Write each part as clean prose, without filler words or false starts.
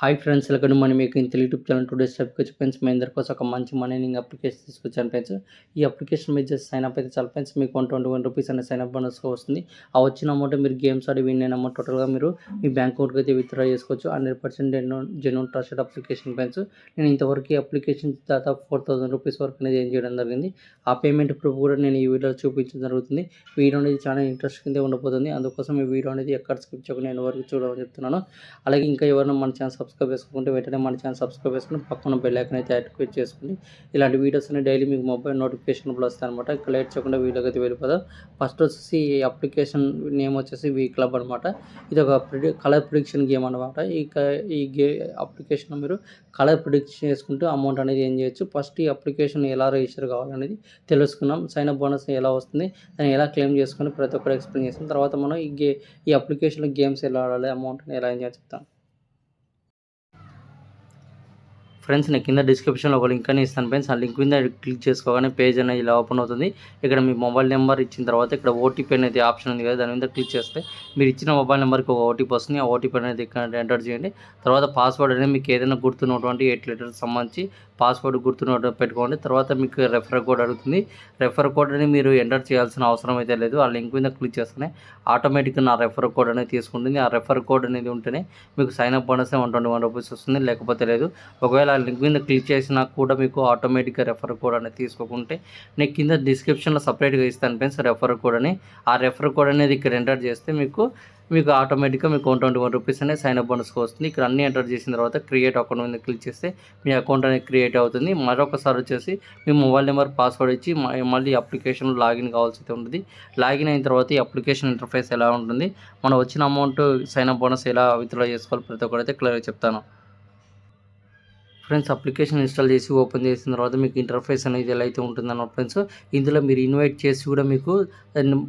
Hi friends, welcome to money making Telugu YouTube channel. Today స్టెప్కి friends మీ అందరి కోసం ఒక మంచి మనీ ఎర్నింగ్ అప్లికేషన్ తీసుకొచ్చాను ఫ్రెండ్స్. ఈ అప్లికేషన్ మీరు జస్ట్ సైన్ అప్ అయితే చాలా ఫ్రెండ్స్, మీకు 121 రూపీస్ అనే సైన్ అప్ బోనస్గా వస్తుంది. ఆ వచ్చిన అమౌంట్ మీరు గేమ్స్ ఆడి విన్ అయిన అమౌంట్ టోటల్గా మీరు మీ బ్యాంక్ అకౌంట్కి అయితే విత్డ్రా చేసుకోవచ్చు. 100% జెన్యూన్ ట్రస్టెడ్ అప్లికేషన్ ఫ్రెండ్స్. నేను ఇంతవరకు ఈ అప్లికేషన్ దాదాపు 4000 రూపీస్ వరకు అనేది ఏం చేయడం జరిగింది. ఆ పేమెంట్ ప్రూఫ్ కూడా నేను ఈ వీడియోలో చూపించడం జరుగుతుంది. వీడియో అనేది చాలా ఇంట్రెస్ట్ కింద ఉండబోతుంది. అందుకోసం ఈ వీడియో అనేది ఎక్కడ స్కిప్ చేయకుండా నేను వరకు చూడమని చెప్తున్నాను. అలాగే ఇంకా ఎవరైనా మన ఛానల్ సబ్స్క్రైబ్ చేసుకుంటే వెంటనే మన ఛానల్ సబ్స్క్రైబ్ చేసుకుని పక్కన బెల్ ఐకాన్ అయితే యాక్టివేట్ చేసుకోండి. ఇలాంటి వీడియోస్ అన్ని డైలీ మీకు మొబైల్ నోటిఫికేషన్ కూడా వస్తాయి అనమాట. ఇక్కడ లేట్ చేయకుండా వీడియోకి అయితే వెళ్ళిపోదాం. ఫస్ట్ వచ్చేసి ఈ అప్లికేషన్ నేమ్ వచ్చేసి వీ క్లబ్ అనమాట. ఇది ఒక కలర్ ప్రిడిక్షన్ గేమ్ అనమాట. ఈ అప్లికేషన్ మీరు కలర్ ప్రిడిక్ట్ చేసుకుంటూ అమౌంట్ అనేది ఏం చేయొచ్చు. ఫస్ట్ ఈ అప్లికేషన్ ఎలా రిజిస్టర్ కావాలనేది తెలుసుకున్నాం. సైన్ అప్ బోనస్ ఎలా వస్తుంది, దాన్ని ఎలా క్లెయిమ్ చేసుకొని ప్రతి ఒక్కరు ఎక్స్ప్లెయిన్ చేస్తాం. తర్వాత మనం ఈ అప్లికేషన్లో గేమ్స్ ఎలా ఆడాలి, అమౌంట్ని ఎలా ఎంజాయ్ చెప్తాం. ఫ్రెండ్స్, నేను కింద డిస్క్రిప్షన్లో ఒక లింక్ అని ఇస్తాను ఫ్రెండ్స్. ఆ లింక్ మీద క్లిక్ చేసుకోగానే పేజ్ అనేది ఇలా ఓపెన్ అవుతుంది. ఇక్కడ మీ మొబైల్ నెంబర్ ఇచ్చిన తర్వాత ఇక్కడ ఓటీపీ అనేది ఆప్షన్ ఉంది కదా, దాని మీద క్లిక్ చేస్తే మీరు ఇచ్చిన మొబైల్ నెంబర్కి ఒక ఓటీపీ వస్తుంది. ఆ ఓటీపీ అనేది ఇక్కడ ఎంటర్ చేయండి. తర్వాత పాస్వర్డ్ అనేది మీకు ఏదైనా గుర్తున్నటువంటి 8 లెటర్స్ సంబంధించి పాస్వర్డ్ గుర్తున్న పెట్టుకోండి. తర్వాత మీకు రెఫర్ కోడ్ అడుగుతుంది. రెఫర్ కోడ్ అని మీరు ఎంటర్ చేయాల్సిన అవసరం అయితే లేదు. ఆ లింక్ మీద క్లిక్ చేస్తేనే ఆటోమేటిక్గా నా రెఫర్ కోడ్ అనేది తీసుకుంటుంది. ఆ రెఫర్ కోడ్ అనేది ఉంటేనే మీకు సైన్ అప్ బోనస్ 121 రూపీస్ వస్తుంది, లేకపోతే లేదు. ఒకవేళ ఆ లింక్ మీద క్లిక్ చేసినా కూడా మీకు ఆటోమేటిక్గా రెఫర్ కోడ్ అనేది తీసుకోకుంటే నేను కింద డిస్క్రిప్షన్లో సపరేట్గా ఇస్తాను ఫ్రెండ్స్ రెఫర్ కోడ్ అని. ఆ రెఫర్ కోడ్ అనేది ఇక్కడ ఎంటర్ చేస్తే మీకు ఆటోమేటిక్గా మీకు 121 రూపీస్ అనేది సైన్ అప్ బోనస్గా వస్తుంది. ఇక్కడ అన్ని ఎంటర్ చేసిన తర్వాత క్రియేట్ అకౌంట్ మీద క్లిక్ చేస్తే మీ అకౌంట్ అనేది క్రియేట్ అవుతుంది. మరొకసారి వచ్చేసి మీ మొబైల్ నెంబర్ పాస్వర్డ్ ఇచ్చి మళ్ళీ అప్లికేషన్ లాగిన్ కావాల్సి ఉంటుంది. లాగిన్ అయిన తర్వాత ఈ అప్లికేషన్ ఇంటర్ఫేస్ ఎలా ఉంటుంది, మనం వచ్చిన అమౌంట్ సైన్ అప్ బోనస్ ఎలా విత్డ్రా చేసుకోవాలి ప్రతి ఒక్కరైతే క్లియర్గా చెప్తాను. ఫ్రెండ్స్, అప్లికేషన్ ఇన్స్టాల్ చేసి ఓపెన్ చేసిన తర్వాత మీకు ఇంటర్ఫేస్ అనేది ఎలా అయితే ఉంటుందన్నమాట ఫ్రెండ్స్. ఇందులో మీరు ఇన్వైట్ చేసి కూడా మీకు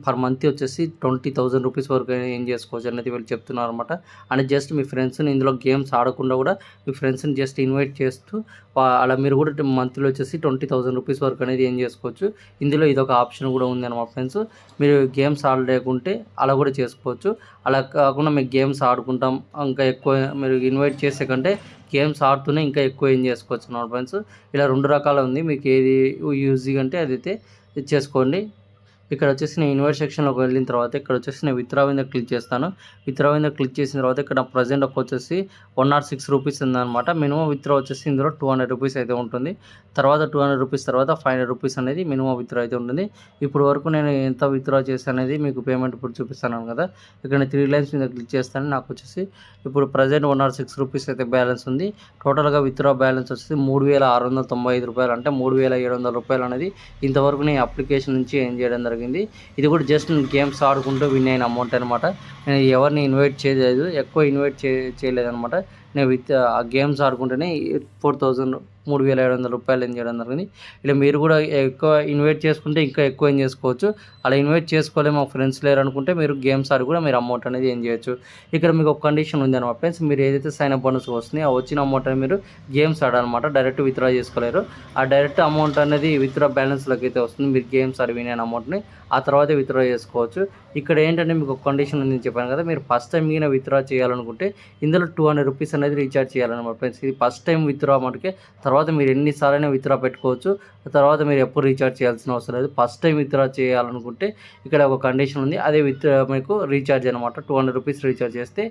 పర్ మంత్ వచ్చేసి 20,000 రూపీస్ వరకు ఏం చేసుకోవచ్చు అనేది వీళ్ళు చెప్తున్నారు అనమాట. అండ్ జస్ట్ మీ ఫ్రెండ్స్ని ఇందులో గేమ్స్ ఆడకుండా కూడా మీ ఫ్రెండ్స్ని జస్ట్ ఇన్వైట్ చేస్తూ అలా మీరు కూడా మంత్లో వచ్చేసి 20,000 రూపీస్ వరకు అనేది ఏం చేసుకోవచ్చు. ఇందులో ఇదొక ఆప్షన్ కూడా ఉంది అనమాట ఫ్రెండ్స్. మీరు గేమ్స్ ఆడలేకుంటే అలా కూడా చేసుకోవచ్చు. అలా కాకుండా మీకు గేమ్స్ ఆడుకుంటాం ఇంకా ఎక్కువ మీరు ఇన్వైట్ చేసే కంటే గేమ్స్ ఆడుతూనే ఇంకా ఎక్కువ ఏం చేసుకోవచ్చు అన్నమాట ఫ్రెండ్స్. ఇలా 2 రకాలు ఉంది, మీకు ఏది యూజీగా అంటే అదైతే చేసుకోండి. ఇక్కడ వచ్చేసి నేను ఇన్వైట్ సెక్షన్లోకి వెళ్ళిన తర్వాత ఇక్కడ వచ్చేసి నేను విత్డ్రా మీద క్లిక్ చేస్తాను. విత్డ్రా మీద క్లిక్ చేసిన తర్వాత ఇక్కడ ప్రజెంట్ వచ్చేసి 106 రూపీస్ ఉందన్నమాట. మినిమం విత్డ్రా వచ్చేసి ఇందులో 200 రూపీస్ అయితే ఉంటుంది. తర్వాత 200 రూపీస్ తర్వాత 500 రూపీస్ అనేది మినిమం విత్డ్రా అయితే ఉంటుంది. ఇప్పుడు వరకు నేను ఎంత విత్డ్రా చేస్తాను అనేది మీకు పేమెంట్ ఇప్పుడు చూపిస్తాను కదా. ఇక్కడ 3 లైన్స్ మీద క్లిక్ చేస్తాను. నాకు వచ్చేసి ఇప్పుడు ప్రజెంట్ 106 రూపీస్ అయితే బ్యాలెన్స్ ఉంది. టోటల్గా విత్డ్రా బ్యాలెన్స్ వచ్చేసి 3,695 రూపాయలు, అంటే 3,700 రూపాయలు అనేది ఇంతవరకు నేను అప్లికేషన్ నుంచి ఏం చేయడం జరిగింది. ఇది కూడా జస్ట్ నేను గేమ్స్ ఆడుకుంటూ విన్ అయిన అమౌంట్ అనమాట. నేను ఎవరిని ఇన్వైట్ చేయలేదు, ఎక్కువ ఇన్వైట్ చేయలేదు అనమాట. నేను ఆ గేమ్స్ ఆడుకుంటేనే 3,700 రూపాయలు ఏం చేయడం జరిగింది. ఇలా మీరు కూడా ఎక్కువ ఇన్వైట్ చేసుకుంటే ఇంకా ఎక్కువ ఏం చేసుకోవచ్చు. అలా ఇన్వైట్ చేసుకోలే మా ఫ్రెండ్స్ లేరు అనుకుంటే మీరు గేమ్స్ ఆడి కూడా మీరు అమౌంట్ అనేది ఏం చేయొచ్చు. ఇక్కడ మీకు ఒక కండిషన్ ఉంది అనమాట ఫ్రెండ్స్. మీరు ఏదైతే సైన్ అప్ బోనస్ వస్తుంది ఆ వచ్చిన అమౌంట్ అనేది మీరు గేమ్స్ ఆడాలన్నమాట. డైరెక్ట్ విత్డ్రా చేసుకోలేరు. ఆ డైరెక్ట్ అమౌంట్ అనేది విత్డ్రా బ్యాలెన్స్లోకి అయితే వస్తుంది. మీరు గేమ్స్ ఆడి విన్ అయిన అమౌంట్ని ఆ తర్వాత విత్డ్రా చేసుకోవచ్చు. ఇక్కడ ఏంటంటే మీకు ఒక కండిషన్ ఉంది చెప్పాను కదా. మీరు ఫస్ట్ టైం మీద విత్డ్రా చేయాలనుకుంటే ఇందులో 200 రూపీస్ అనేది రీఛార్జ్ చేయాలన్నమాట ఫ్రెండ్స్. ఇది ఫస్ట్ టైం విత్డ్రా అమౌంట్కే. తర్వాత మీరు ఎన్నిసార్లైనా విత్డ్రా పెట్టుకోవచ్చు. తర్వాత మీరు ఎప్పుడు రీఛార్జ్ చేయాల్సిన అవసరం లేదు. ఫస్ట్ టైం విత్డ్రా చేయాలనుకుంటే ఇక్కడ ఒక కండిషన్ ఉంది. అదే మీకు రీఛార్జ్ అనమాట. 200 రూపీస్ రీఛార్జ్ చేస్తే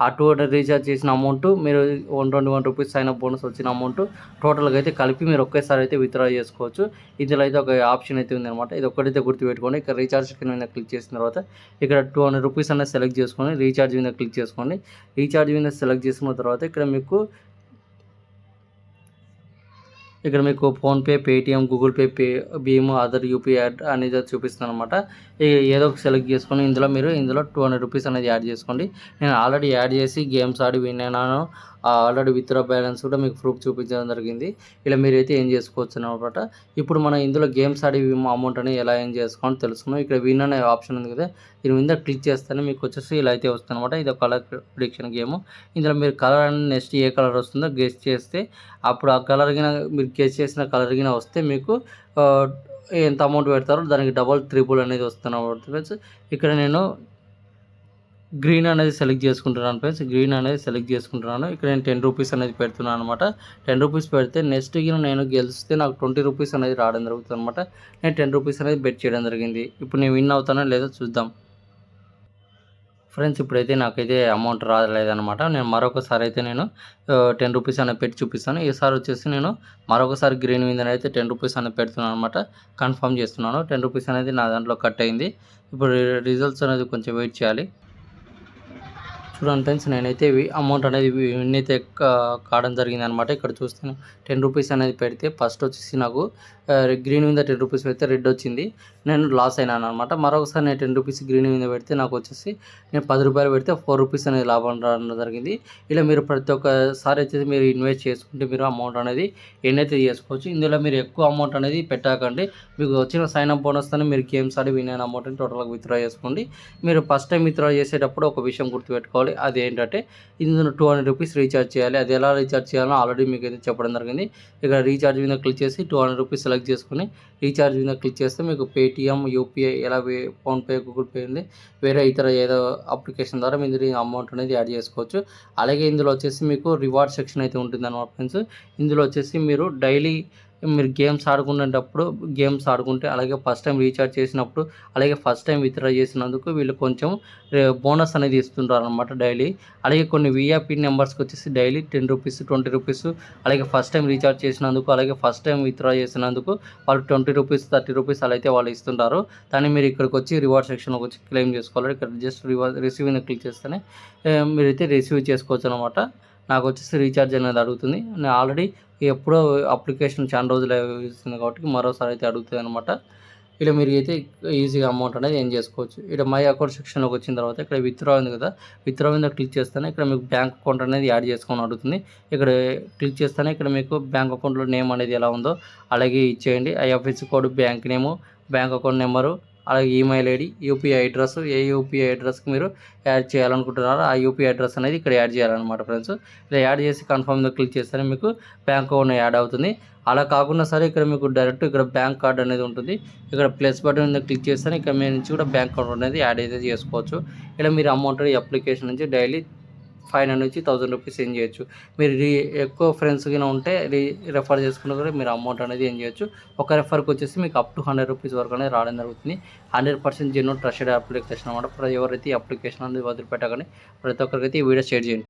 ఆ 200 రీఛార్జ్ చేసిన అమౌంట్ మీరు 121 రూపీస్ సైన్ అప్ బోనస్ వచ్చిన అమౌంట్ టోటల్గా అయితే కలిపి మీరు ఒకేసారి అయితే విత్డ్రా చేసుకోవచ్చు. ఇందులో అయితే ఒక ఆప్షన్ అయితే ఉందన్నమాట. ఇది ఒక్కటైతే గుర్తుపెట్టుకోండి. ఇక్కడ రీఛార్జ్ మీద క్లిక్ చేసిన తర్వాత ఇక్కడ 200 రూపీస్ అనేది సెలెక్ట్ చేసుకొని రీఛార్జ్ మీద క్లిక్ చేసుకోండి. రీఛార్జ్ మీద సెలెక్ట్ చేసుకున్న తర్వాత ఇక్కడ మీకు ఫోన్పే, పేటిఎం, గూగుల్ పే, భీమ్, అదర్ యూపీఐ అనేది చూపిస్తుంది అనమాట. ఏదో ఒక సెలెక్ట్ చేసుకొని ఇందులో 200 రూపీస్ అనేది యాడ్ చేసుకోండి. నేను ఆల్రెడీ యాడ్ చేసి గేమ్స్ ఆడి విన్ అయినాను. ఆల్రెడీ విత్డ్రా బ్యాలెన్స్ కూడా మీకు ప్రూఫ్ చూపించడం జరిగింది. ఇలా మీరైతే ఏం చేసుకోవచ్చు అనమాట. ఇప్పుడు మనం ఇందులో గేమ్స్ ఆడి అమౌంట్ అనేది ఎలా ఏం చేసుకోవాలో తెలుసుకున్నాం. ఇక్కడ విన్ అనే ఆప్షన్ ఉంది కదా, దీని మీద క్లిక్ చేస్తేనే మీకు వచ్చేసి ఇలా అయితే వస్తుంది అనమాట. ఇది ఒక కలర్ ప్రిడిక్షన్ గేమ్. ఇందులో మీరు కలర్ అనేది నెక్స్ట్ ఏ కలర్ వస్తుందో గెస్ చేస్తే అప్పుడు ఆ కలర్ కింద మీరు గెస్ చేసిన కలర్ కింద వస్తే మీకు ఎంత అమౌంట్ పెడతారో దానికి డబల్, ట్రిపుల్ అనేది వస్తుంది ఫ్రెండ్స్. ఇక్కడ నేను గ్రీన్ అనేది సెలెక్ట్ చేసుకుంటున్నాను ఫ్రెండ్స్. గ్రీన్ అనేది సెలెక్ట్ చేసుకుంటున్నాను. ఇక్కడ నేను 10 రూపీస్ అనేది పెడుతున్నాను అనమాట. 10 రూపీస్ పెడితే నెక్స్ట్ నేను గెలిస్తే నాకు 20 రూపీస్ అనేది రావడం జరుగుతుంది అనమాట. నేను 10 రూపీస్ అనేది బెట్ చేయడం జరిగింది. ఇప్పుడు నేను విన్ అవుతానో లేదో చూద్దాం. ఫ్రెండ్స్ ఇప్పుడైతే నాకైతే అమౌంట్ రాలేదనమాట. నేను మరొకసారి అయితే నేను 10 రూపీస్ అనేది పెట్టి చూపిస్తాను. ఈసారి వచ్చేసి నేను మరొకసారి గ్రీన్ విందని అయితే 10 రూపీస్ అనేది పెడుతున్నాను అనమాట. కన్ఫర్మ్ చేస్తున్నాను. 10 రూపీస్ అనేది నా దాంట్లో కట్ అయింది. ఇప్పుడు రిజల్ట్స్ అనేది కొంచెం వెయిట్ చేయాలి. చూడండి ఫ్రెండ్స్, నేనైతే అమౌంట్ అనేది విన్ అయితే కావడం జరిగిందనమాట. ఇక్కడ చూస్తే 10 రూపీస్ అనేది పెడితే ఫస్ట్ వచ్చేసి నాకు గ్రీన్ మీద 10 రూపీస్ పెడితే రెడ్ వచ్చింది. నేను లాస్ అయినాను అనమాట. మరొకసారి నేను 10 రూపీస్ గ్రీన్ మీద పెడితే నాకు వచ్చేసి నేను 10 రూపాయలు పెడితే 4 రూపీస్ అనేది లాభం రావడం జరిగింది. ఇలా మీరు ప్రతి ఒక్కసారి అయితే మీరు ఇన్వెస్ట్ చేసుకుంటే మీరు అమౌంట్ అనేది ఎన్నైతే చేసుకోవచ్చు. ఇందులో మీరు ఎక్కువ అమౌంట్ అనేది పెట్టకండి. మీకు వచ్చిన సైన్ అప్ బోనస్తోనే మీరు గేమ్స్ ఆడి విన్ అయిన అమౌంట్ని టోటల్గా విత్డ్రా చేసుకోండి. మీరు ఫస్ట్ టైం విత్డ్రా చేసేటప్పుడు ఒక విషయం గుర్తుపెట్టుకోవాలి. అదేంటంటే ఇందులో 200 రూపీస్ రీఛార్జ్ చేయాలి. అది ఎలా రీఛార్జ్ చేయాలో ఆల్రెడీ మీకు అయితే చెప్పడం జరిగింది. ఇక్కడ రీఛార్జ్ మీద క్లిక్ చేసి 200 రూపీస్ సెలెక్ట్ చేసుకుని రీఛార్జ్ మీద క్లిక్ చేస్తే మీకు పేటీఎం, యూపీఐ, ఎలా ఫోన్పే, గూగుల్ పే ఉంది, వేరే ఇతర ఏదో అప్లికేషన్ ద్వారా మీరు అమౌంట్ అనేది యాడ్ చేసుకోవచ్చు. అలాగే ఇందులో వచ్చేసి మీకు రివార్డ్ సెక్షన్ అయితే ఉంటుంది అన్నమాట ఫ్రెండ్స్. ఇందులో వచ్చేసి మీరు డైలీ మీరు గేమ్స్ ఆడుకునేటప్పుడు గేమ్స్ ఆడుకుంటే, అలాగే ఫస్ట్ టైం రీఛార్జ్ చేసినప్పుడు, అలాగే ఫస్ట్ టైం విత్డ్రా చేసినందుకు వీళ్ళు కొంచెం బోనస్ అనేది ఇస్తుంటారు అనమాట డైలీ. అలాగే కొన్ని వీఐపీ నెంబర్స్కి వచ్చేసి డైలీ 10 రూపీస్, 20 రూపీస్, అలాగే ఫస్ట్ టైం రీఛార్జ్ చేసినందుకు, అలాగే ఫస్ట్ టైం విత్డ్రా చేసినందుకు వాళ్ళు 20 రూపీస్, 30 రూపీస్ అలా అయితే వాళ్ళు ఇస్తుంటారు. దాన్ని మీరు ఇక్కడికి వచ్చి రివార్డ్ సెక్షన్లోకి వచ్చి క్లెయిమ్ చేసుకోవాలి. ఇక్కడ జస్ట్ రిసీవ్ మీద క్లిక్ చేస్తేనే మీరైతే రిసీవ్ చేసుకోవచ్చు అనమాట. నాకు వచ్చేసి రీఛార్జ్ అనేది అడుగుతుంది. నేను ఆల్రెడీ ఎప్పుడో అప్లికేషన్ చాలా రోజులు ఇస్తుంది కాబట్టి మరోసారి అయితే అడుగుతుంది అనమాట. ఇలా మీరు అయితే ఈజీగా అమౌంట్ అనేది ఏం చేసుకోవచ్చు. ఇక్కడ మై అకౌంట్ సెక్షన్లోకి వచ్చిన తర్వాత ఇక్కడ విత్డ్రా ఉంది కదా, విత్డ్రా మీద క్లిక్ చేస్తేనే ఇక్కడ మీకు బ్యాంక్ అకౌంట్ అనేది యాడ్ చేసుకొని అడుగుతుంది. ఇక్కడ క్లిక్ చేస్తేనే ఇక్కడ మీకు బ్యాంక్ అకౌంట్లో నేమ్ అనేది ఎలా ఉందో అలాగే ఇచ్చేయండి. ఐఎఫ్ఎస్సి కోడ్, బ్యాంక్ నేము, బ్యాంక్ అకౌంట్ నెంబరు, అలాగే ఈమెయిల్ ఐడి, యూపీఐ అడ్రస్, ఏ యూపీఐ అడ్రస్కి మీరు యాడ్ చేయాలనుకుంటున్నారో ఆ యూపీఐ అడ్రస్ అనేది ఇక్కడ యాడ్ చేయాలన్నమాట ఫ్రెండ్స్. ఇలా యాడ్ చేసి కన్ఫర్మ్ మీద క్లిక్ చేస్తేనే మీకు బ్యాంక్ అకౌంట్ యాడ్ అవుతుంది. అలా కాకుండా సరే ఇక్కడ మీకు డైరెక్ట్ ఇక్కడ బ్యాంక్ కార్డ్ అనేది ఉంటుంది. ఇక్కడ ప్లస్ బటన్ మీద క్లిక్ చేస్తేనే ఇక్కడ మీ నుంచి కూడా బ్యాంక్ అకౌంట్ అనేది యాడ్ అయితే చేసుకోవచ్చు. ఇలా మీరు అమౌంట్ ఈ అప్లికేషన్ నుంచి డైలీ 500 నుంచి 1000 రూపీస్ ఏం చేయొచ్చు. మీరు ఎక్కువ ఫ్రెండ్స్ కింద ఉంటే రెఫర్ చేసుకున్న కూడా మీరు అమౌంట్ అనేది ఏం చేయొచ్చు. ఒక రెఫర్కి వచ్చేసి మీకు అప్ టు 100 రూపీస్ వరకు అనేది రావడం జరుగుతుంది. 100% జెన్యూన్ ట్రస్టెడ్ అప్లికేషన్ అనమాట. ఎవరైతే ఈ అప్లికేషన్ అనేది వదిలిపెట్టగానే ప్రతి ఒక్కరికైతే ఈ వీడియో షేర్ చేయండి.